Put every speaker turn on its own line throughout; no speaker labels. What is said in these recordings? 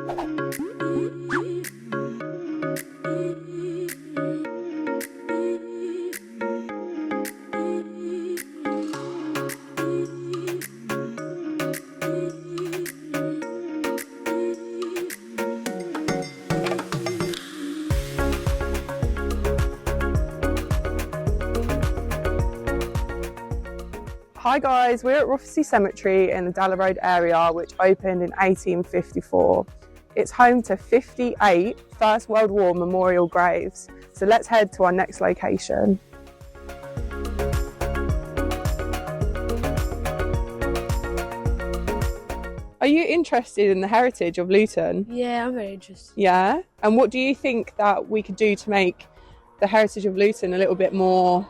Hi guys, we're at Rothersey Cemetery in the Dalla Road area, which opened in 1854. It's home to 58 First World War memorial graves. So let's head to our next location. Are you interested in the heritage of Luton?
Yeah, I'm very interested.
Yeah? And what do you think that we could do to make the heritage of Luton a little bit more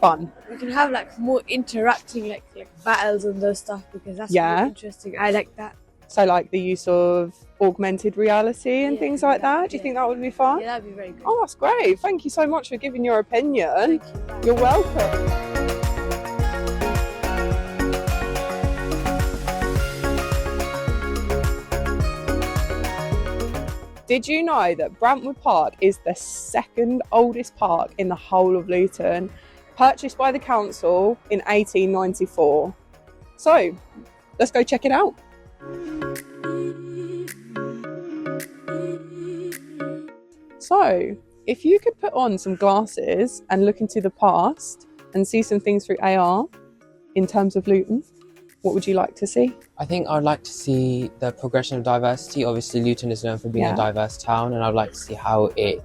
fun?
We can have like more interacting like battles and those stuff, because that's really interesting. I like that.
So like the use of augmented reality and things like that. Do you think that would be fun?
Yeah, that'd be very good.
Oh, that's great. Thank you so much for giving your opinion.
Thank you.
You're welcome. Did you know that Brantwood Park is the second oldest park in the whole of Luton, purchased by the council in 1894? So, let's go check it out. So, if you could put on some glasses and look into the past and see some things through AR in terms of Luton, what would you like to see?
I think I'd like to see the progression of diversity. Obviously, Luton is known for being a diverse town, and I'd like to see how it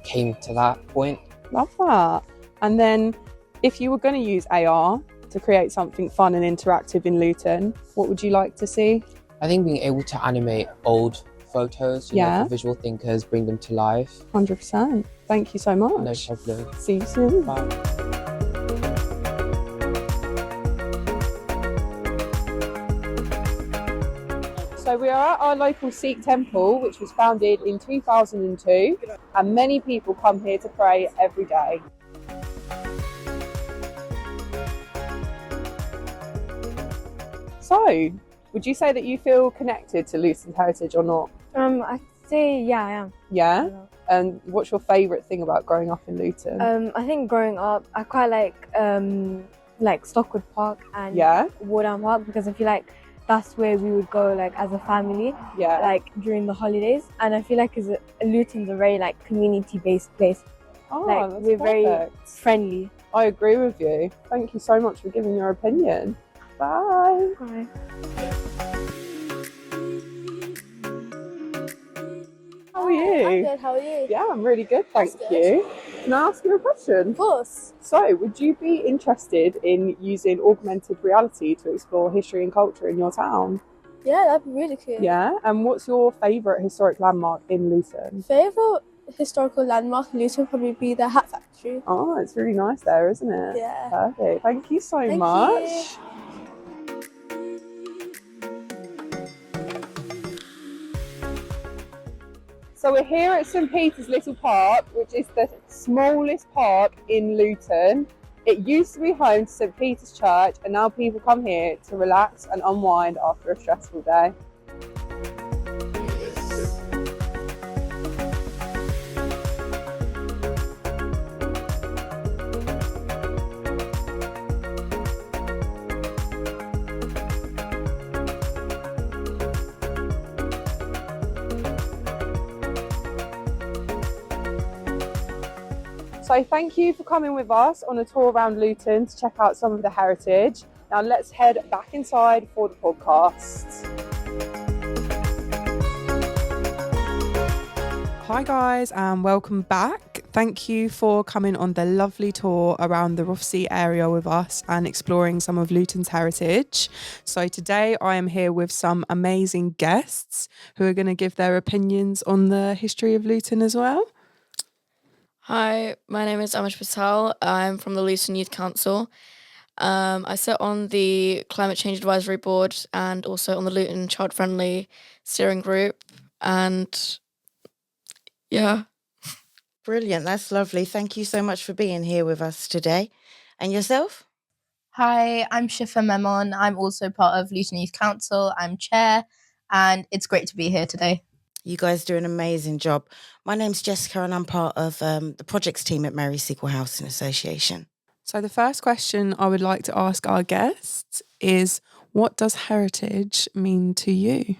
came to that point.
Love that. And then, if you were going to use AR to create something fun and interactive in Luton, what would you like to see?
I think being able to animate old photos, you know, for visual thinkers, bring them to life.
100%. Thank you so much.
No problem.
See you soon.
Bye.
So we are at our local Sikh temple, which was founded in 2002, and many people come here to pray every day. So, would you say that you feel connected to Luton's heritage or not?
I'd say yeah, I am.
Yeah? And what's your favourite thing about growing up in Luton?
I think growing up, I quite like Stockwood Park and Woodham Park, because I feel like that's where we would go like as a family, like during the holidays. And I feel like Luton's a very like community-based place.
Oh,
like
that's
we're
perfect.
very friendly.
I agree with you. Thank you so much for giving your opinion. Bye.
Bye.
How are you?
I'm good, how are you?
Yeah, I'm really good, thank you. Can I ask you a question?
Of course.
So, would you be interested in using augmented reality to explore history and culture in your town?
Yeah, that'd be really cool.
Yeah, and what's your favourite historic landmark in Luton?
Favourite historical landmark in Luton would probably be the Hat Factory.
Oh, it's really nice there, isn't it?
Yeah.
Perfect. Thank you so
Thank
much.
you.
So we're here at St Peter's Little Park, which is the smallest park in Luton. It used to be home to St Peter's Church, and now people come here to relax and unwind after a stressful day. So thank you for coming with us on a tour around Luton to check out some of the heritage. Now let's head back inside for the podcast. Hi guys, and welcome back. Thank you for coming on the lovely tour around the Rothersey area with us and exploring some of Luton's heritage. So today I am here with some amazing guests who are going to give their opinions on the history of Luton as well.
Hi, my name is Amish Patel. I'm from the Luton Youth Council. I sit on the Climate Change Advisory Board and also on the Luton Child Friendly Steering Group. And yeah.
Brilliant, that's lovely. Thank you so much for being here with us today. And yourself?
Hi, I'm Shifa Memon. I'm also part of Luton Youth Council. I'm chair, and it's great to be here today.
You guys do an amazing job. My name's Jessica and I'm part of the projects team at Mary Seacole Housing Association.
So the first question I would like to ask our guests is, what does heritage mean to you?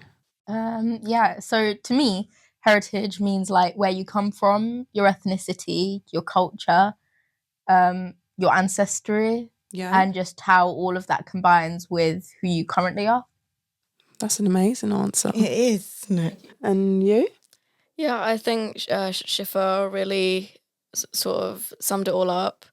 So to me, heritage means like where you come from, your ethnicity, your culture, your ancestry, and just how all of that combines with who you currently are.
That's an amazing answer.
It is, isn't it?
And you?
Yeah, I think Shifa really sort of summed it all up.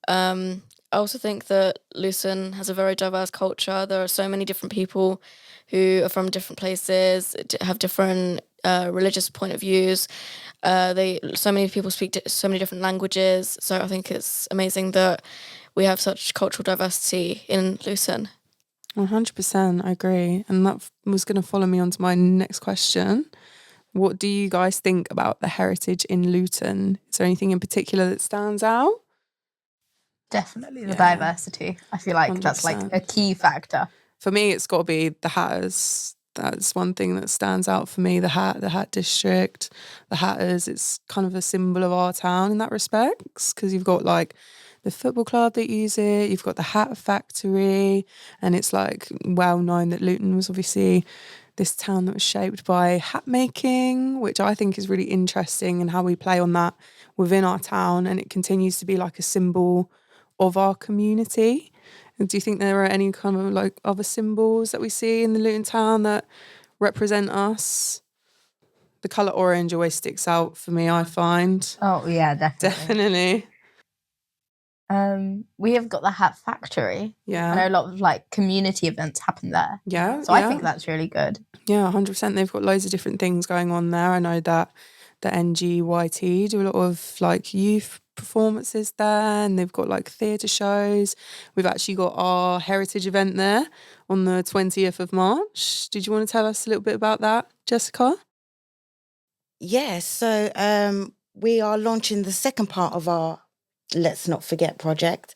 I also think that Luton has a very diverse culture. There are so many different people who are from different places, have different religious point of views. So many people speak so many different languages. So I think it's amazing that we have such cultural diversity in Luton.
100%, I agree. And that was going to follow me on to my next question. What do you guys think about the heritage in Luton? Is there anything in particular that stands out?
Definitely the diversity. I feel like 100%. That's like a key factor.
For me, it's got to be the Hatters. That's one thing that stands out for me, the Hat District, the Hatters. It's kind of a symbol of our town in that respects, because you've got like the football club that use it, you've got the Hat Factory, and it's like well known that Luton was obviously this town that was shaped by hat making, which I think is really interesting, and how we play on that within our town, and it continues to be like a symbol of our community. And do you think there are any kind of like other symbols that we see in the Luton town that represent us? The colour orange always sticks out for me, I find.
Oh yeah, definitely. We have got the Hat Factory.
Yeah.
I know a lot of like community events happen there.
Yeah.
So I think that's really good.
Yeah, 100%. They've got loads of different things going on there. I know that the NGYT do a lot of like youth performances there, and they've got like theatre shows. We've actually got our heritage event there on the 20th of March. Did you want to tell us a little bit about that, Jessica?
Yes, so we are launching the second part of our Let's Not Forget project.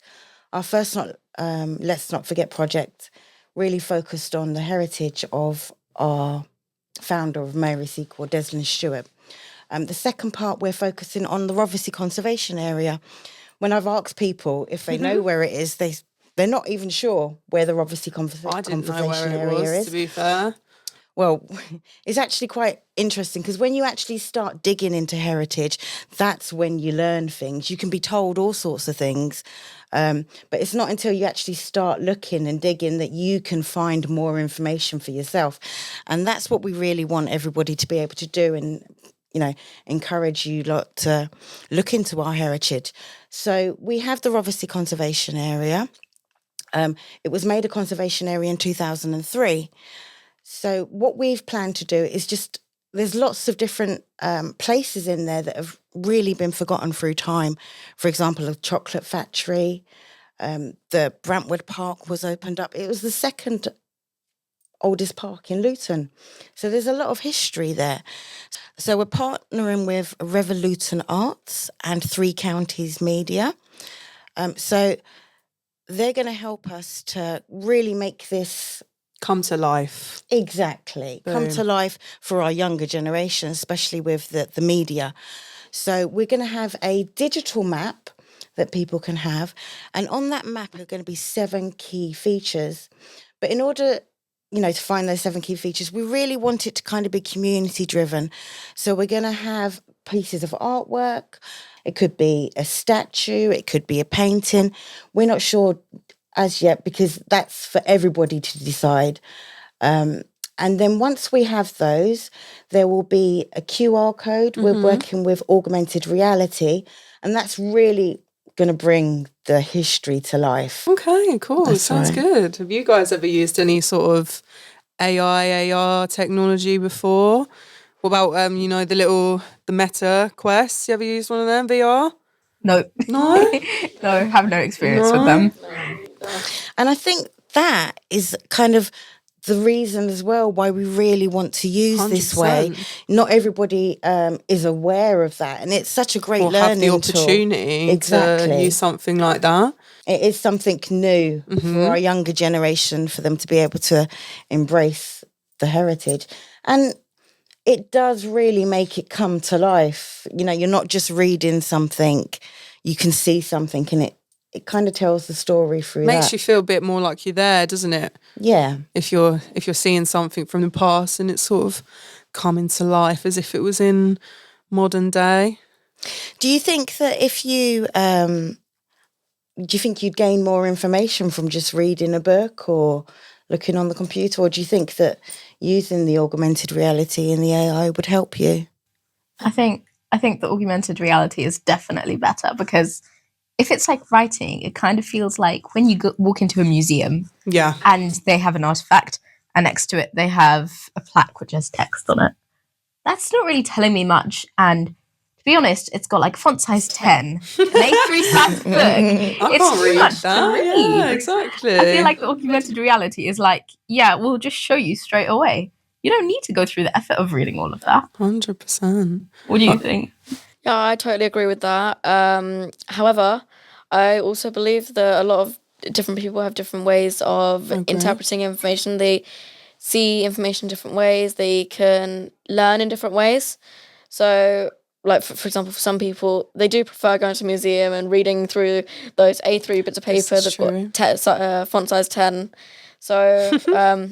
Our first Let's Not Forget project really focused on the heritage of our founder of Mary Seacole, Desmond Stewart. The second part, we're focusing on the Rothersey Conservation Area. When I've asked people if they know where it is, they're not even sure where the Rothersey Conservation Area is.
To be fair.
Well, it's actually quite interesting, because when you actually start digging into heritage, that's when you learn things. You can be told all sorts of things, but it's not until you actually start looking and digging that you can find more information for yourself. And that's what we really want everybody to be able to do, and encourage you lot to look into our heritage. So we have the Rothersey Conservation Area. It was made a conservation area in 2003. So what we've planned to do is there's lots of different places in there that have really been forgotten through time. For example, a chocolate factory, the Brantwood Park was opened up. It was the second oldest park in Luton. So there's a lot of history there. So we're partnering with Revolution Arts and Three Counties Media. So they're going to help us to really make this
come to life.
Exactly.
Boom.
Come to life for our younger generation, especially with the media. So we're going to have a digital map that people can have. And on that map are going to be 7 key features. But in order, to find those 7 key features, we really want it to kind of be community driven. So we're going to have pieces of artwork. It could be a statue. It could be a painting. We're not sure as yet, because that's for everybody to decide. And then once we have those, there will be a QR code. We're working with augmented reality, and that's really going to bring the history to life.
Okay, cool.
That's
Sounds good. Have you guys ever used any sort of AI, AR technology before? What about, the Meta Quest? You ever used one of them, VR?
No.
No?
No, have no experience with them.
And I think that is kind of the reason as well why we really want to use 100%. This way. Not everybody is aware of that, and it's such a great learning
have the opportunity to use something like that.
It is something new for our younger generation, for them to be able to embrace the heritage. And it does really make it come to life. You know, you're not just reading something, you can see something, and it kind of tells the story through that.
Makes you feel a bit more like you're there, doesn't it?
Yeah.
If you're seeing something from the past and it's sort of coming to life as if it was in modern day.
Do you think that if you do you think you'd gain more information from just reading a book or looking on the computer, or do you think that using the augmented reality and the AI would help you?
I think the augmented reality is definitely better, because if it's like writing, it kind of feels like when you walk into a museum, and they have an artifact, and next to it they have a plaque which has text on it. That's not really telling me much, and to be honest, it's got like font size 10, an A3 size book. It's too much to read.
Yeah, exactly.
I feel like the augmented reality is like, we'll just show you straight away. You don't need to go through the effort of reading all of that.
100%.
What do you think?
Yeah, I totally agree with that. However, I also believe that a lot of different people have different ways of interpreting information. They see information in different ways. They can learn in different ways. So, like, for example, for some people, they do prefer going to a museum and reading through those A3 bits of paper that's got font size 10. So,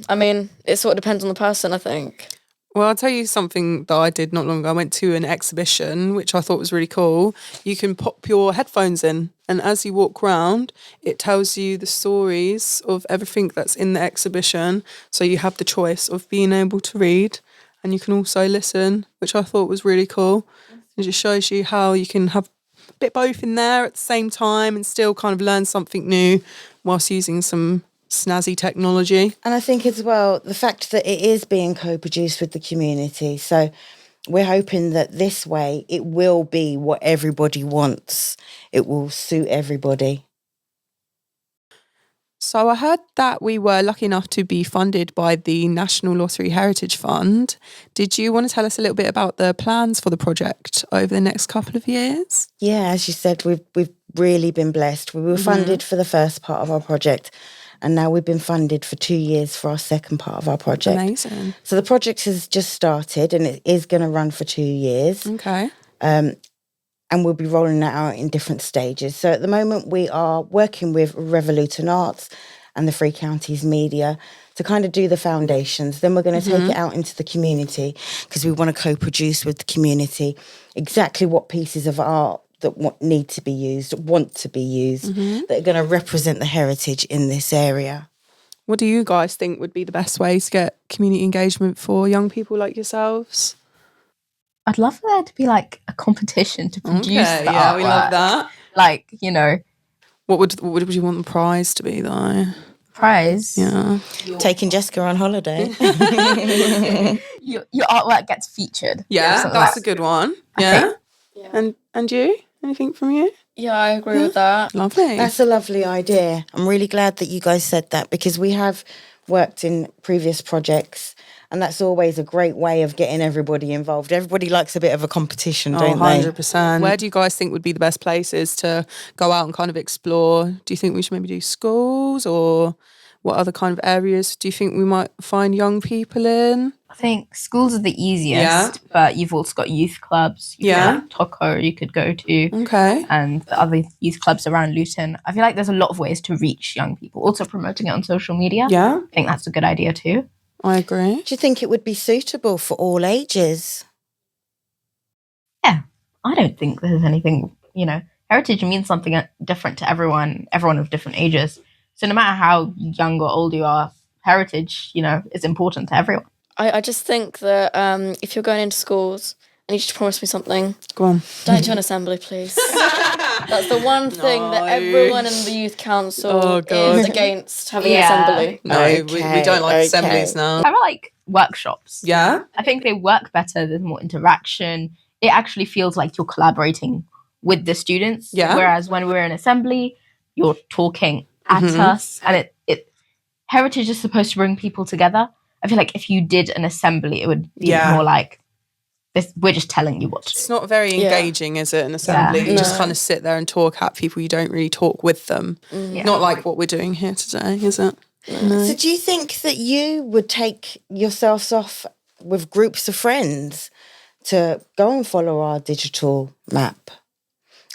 I mean, it sort of depends on the person, I think.
Well, I'll tell you something that I did not long ago. I went to an exhibition, which I thought was really cool. You can pop your headphones in, and as you walk around, it tells you the stories of everything that's in the exhibition. So you have the choice of being able to read, and you can also listen, which I thought was really cool. It just shows you how you can have a bit both in there at the same time and still kind of learn something new whilst using some snazzy technology.
And I think as well, the fact that it is being co-produced with the community. So we're hoping that this way it will be what everybody wants. It will suit everybody.
So I heard that we were lucky enough to be funded by the National Lottery Heritage Fund. Did you want to tell us a little bit about the plans for the project over the next couple of years?
Yeah, as you said, we've really been blessed. We were funded for the first part of our project, and now we've been funded for 2 years for our second part of our project.
Amazing.
So the project has just started, and it is going to run for 2 years.
Okay.
And we'll be rolling that out in different stages. So at the moment, we are working with Revolution Arts and the Three Counties Media to kind of do the foundations. Then we're going to take it out into the community, because we want to co-produce with the community exactly what pieces of art that want to be used, that are going to represent the heritage in this area.
What do you guys think would be the best way to get community engagement for young people like yourselves?
I'd love for there to be like a competition to produce the artwork.
We love that.
Like, you know.
What would you want the prize to be though?
Prize?
Yeah.
Taking Jessica on holiday.
Your artwork gets featured.
Yeah, that's a good one. Yeah. And you? Anything from you?
Yeah, I agree with that.
Lovely.
That's a lovely idea. I'm really glad that you guys said that, because we have worked in previous projects, and that's always a great way of getting everybody involved. Everybody likes a bit of a competition, don't they?
100%. Where do you guys think would be the best places to go out and kind of explore? Do you think we should maybe do schools, or what other kind of areas do you think we might find young people in?
I think schools are the easiest, but you've also got youth clubs. Toko you could go to.
Okay.
And the other youth clubs around Luton. I feel like there's a lot of ways to reach young people. Also promoting it on social media.
Yeah.
I think that's a good idea too.
I agree.
Do you think it would be suitable for all ages?
Yeah. I don't think there's anything, heritage means something different to everyone of different ages. So no matter how young or old you are, heritage, is important to everyone.
I just think that if you're going into schools, I need you to promise me something.
Go on.
Don't do an assembly, please. That's the one thing that everyone in the youth council is against, having an assembly.
No, we don't like assemblies now.
I like workshops.
Yeah?
I think they work better. There's more interaction. It actually feels like you're collaborating with the students.
Yeah.
Whereas when we're in assembly, you're talking at us. And it heritage is supposed to bring people together. I feel like if you did an assembly, it would be more like, this, we're just telling you what to do.
It's not very engaging, is it, an assembly? You just kind of sit there and talk at people. You don't really talk with them. Not like what we're doing here today, is it?
No. So do you think that you would take yourselves off with groups of friends to go and follow our digital map?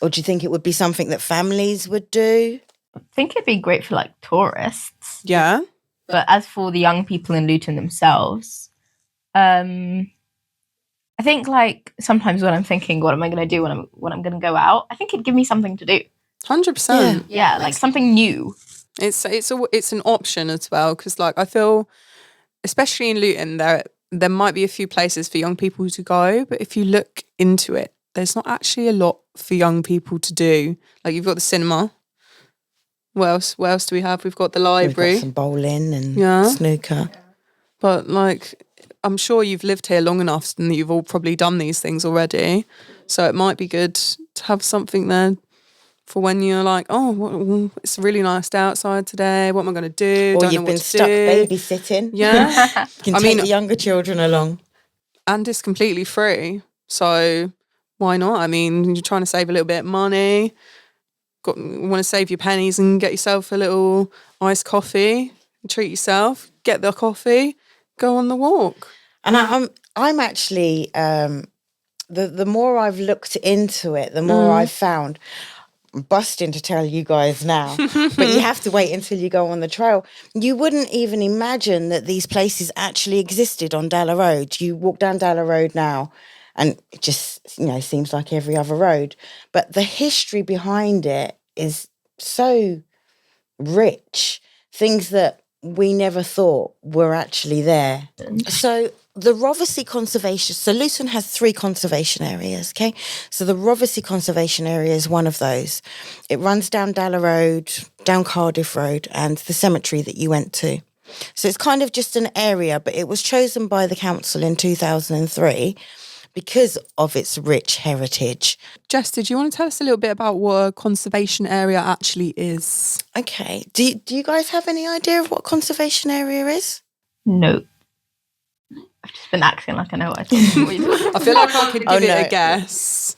Or do you think it would be something that families would do?
I think it'd be great for like tourists.
Yeah.
But as for the young people in Luton themselves, I think like sometimes when I'm thinking, what am I going to do when I'm going to go out? I think it'd give me something to do.
100%.
Yeah, like something new.
It's an option as well, because like I feel, especially in Luton, there might be a few places for young people to go, but if you look into it, there's not actually a lot for young people to do. Like you've got the cinema. What else? What else do we have? We've got the library.
We've got some bowling and snooker.
But like, I'm sure you've lived here long enough and you've all probably done these things already. So it might be good to have something there for when you're like, it's a really nice day outside today. What am I going to do?
Or you've been stuck babysitting.
Yeah.
You can take the younger children along.
And it's completely free. So why not? I mean, you're trying to save a little bit of money. Want to save your pennies and get yourself a little iced coffee. Treat yourself. Get the coffee. Go on the walk.
And I'm actually, the more I've looked into it, the more I've found. I'm busting to tell you guys now, but you have to wait until you go on the trail. You wouldn't even imagine that these places actually existed on Dalla Road. You walk down Dalla Road now and it just, seems like every other road. But the history behind it is so rich. Things that we never thought were actually there. So the Rothersey Conservation, so Luton has 3 conservation areas, okay? So the Rothersey Conservation Area is one of those. It runs down Dalla Road, down Cardiff Road, and the cemetery that you went to. So it's kind of just an area, but it was chosen by the council in 2003 because of its rich heritage.
Jess, did you want to tell us a little bit about what a conservation area actually is?
Okay. Do you guys have any idea of what a conservation area is?
No. I've just been acting like I know what I
I feel like I could give it a guess.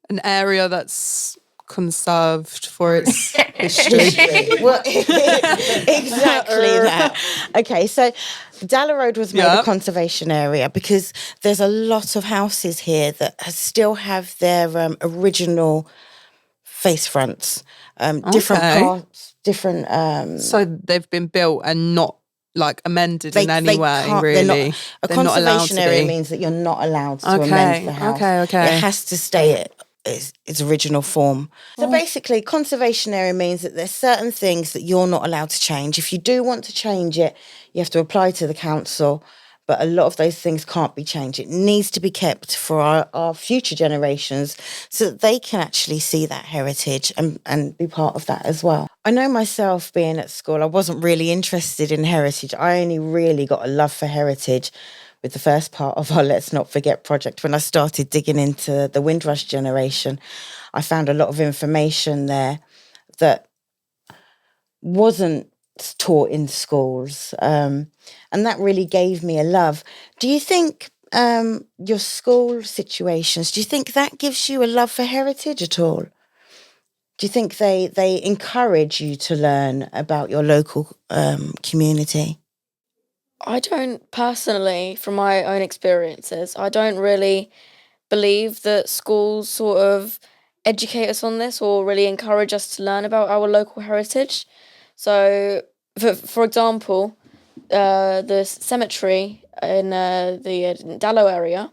An area that's conserved for its history.
Well, exactly that. Okay, so Dalla Road was made a conservation area because there's a lot of houses here that still have their original face fronts, different parts, different.
So they've been built and not like amended in any way, really.
A conservation area means that you're not allowed to amend the house.
Okay.
It has to stay its original form. So basically, conservation area means that there's certain things that you're not allowed to change. If you do want to change it, you have to apply to the council. But a lot of those things can't be changed. It needs to be kept for our future generations so that they can actually see that heritage and be part of that as well. I know myself being at school, I wasn't really interested in heritage. I only really got a love for heritage with the first part of our Let's Not Forget project. When I started digging into the Windrush generation, I found a lot of information there that wasn't taught in schools. And that really gave me a love. Do you think your school situations, do you think that gives you a love for heritage at all? Do you think they encourage you to learn about your local community?
I don't personally, from my own experiences, I don't really believe that schools sort of educate us on this or really encourage us to learn about our local heritage. So, for example, the cemetery in the Dallow area,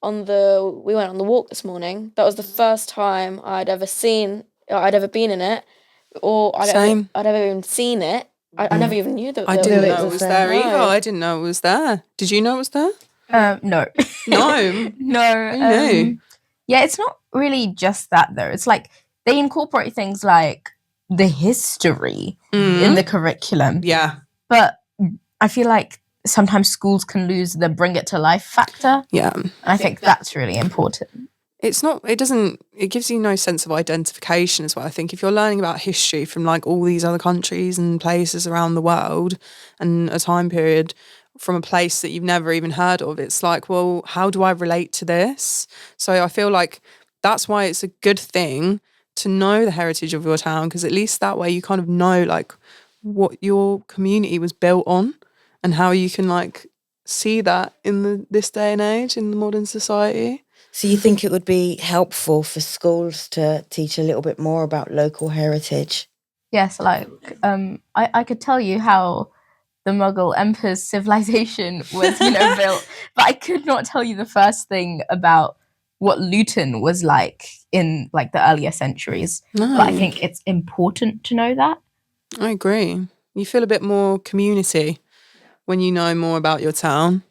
we went on the walk this morning. That was the first time I'd ever been in it, or I'd ever even seen it. I never even knew that.
I didn't know it was there either. I didn't know it was there. Did you know it was there?
No.
No.
No. Yeah, it's not really just that though. It's like they incorporate things like the history in the curriculum.
Yeah.
But I feel like sometimes schools can lose the bring it to life factor.
Yeah.
And I think that's really important.
It gives you no sense of identification as well. I think if you're learning about history from like all these other countries and places around the world and a time period from a place that you've never even heard of, it's like, well, how do I relate to this? So I feel like that's why it's a good thing to know the heritage of your town, because at least that way you kind of know like what your community was built on and how you can like see that in this day and age, in the modern society.
So you think it would be helpful for schools to teach a little bit more about local heritage?
Yes, like I could tell you how the Mughal Emperor's civilization was, built, but I could not tell you the first thing about what Luton was like in like the earlier centuries.
No.
But I think it's important to know that.
I agree. You feel a bit more community when you know more about your town.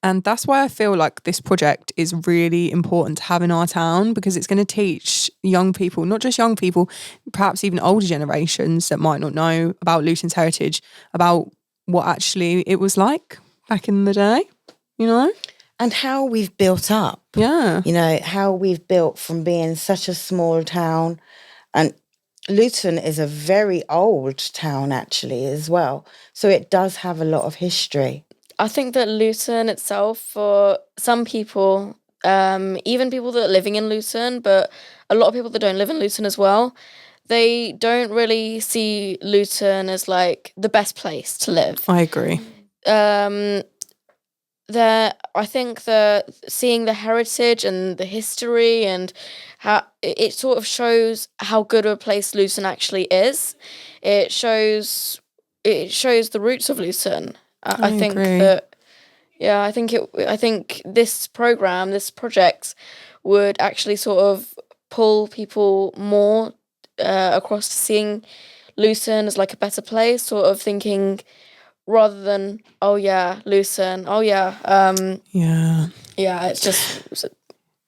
And that's why I feel like this project is really important to have in our town, because it's going to teach young people, not just young people, perhaps even older generations that might not know about Luton's heritage, about what actually it was like back in the day,
And how we've built up.
Yeah.
How we've built from being such a small town. And Luton is a very old town actually as well. So it does have a lot of history.
I think that Luton itself, for some people, even people that are living in Luton, but a lot of people that don't live in Luton as well, they don't really see Luton as like the best place to live.
I agree.
I think that seeing the heritage and the history and how it sort of shows how good of a place Luton actually is. It shows the roots of Luton. I think
agree.
that, yeah, I think this project would actually sort of pull people more across to seeing Luton as like a better place, sort of thinking, rather than, oh yeah, Luton, oh yeah, yeah, it's just,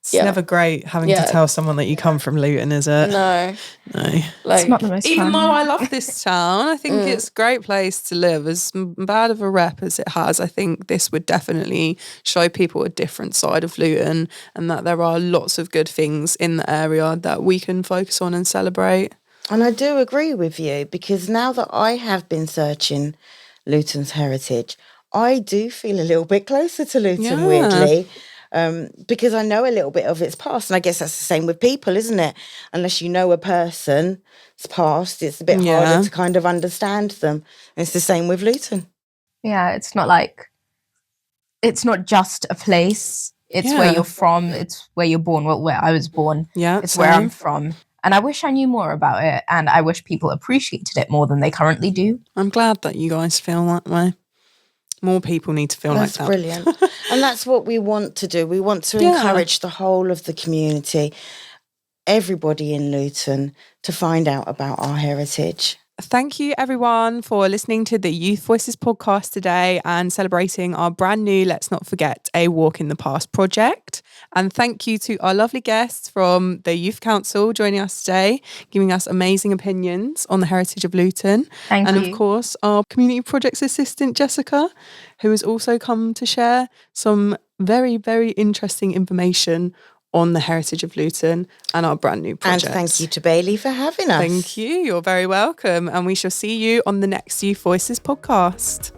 It's never great having to tell someone that you come from Luton, is it?
No.
It's not the most
even
fun.
though I love this town, I think it's a great place to live. As bad of a rep as it has, I think this would definitely show people a different side of Luton, and that there are lots of good things in the area that we can focus on and celebrate.
And I do agree with you, because now that I have been searching Luton's heritage, I do feel a little bit closer to Luton, weirdly. Because I know a little bit of its past. And I guess that's the same with people, isn't it? Unless you know a person's past, it's a bit harder to kind of understand them. And it's the same with Luton.
Yeah, it's not just a place. It's where you're from. It's where you're born. Well, where I was born.
Yeah,
it's where I'm from. And I wish I knew more about it. And I wish people appreciated it more than they currently do.
I'm glad that you guys feel that way. More people need to feel like that.
That's brilliant. And that's what we want to do. We want to encourage the whole of the community, everybody in Luton, to find out about our heritage.
Thank you, everyone, for listening to the Youth Voices podcast today and celebrating our brand new Let's Not Forget a Walk in the Past project. And thank you to our lovely guests from the Youth Council joining us today, giving us amazing opinions on the heritage of Luton.
Thank you.
And of course, our community projects assistant, Jessica, who has also come to share some very, very interesting information on the heritage of Luton and our brand new project.
And thank you to Bailey for having us.
Thank you. You're very welcome. And we shall see you on the next Youth Voices podcast.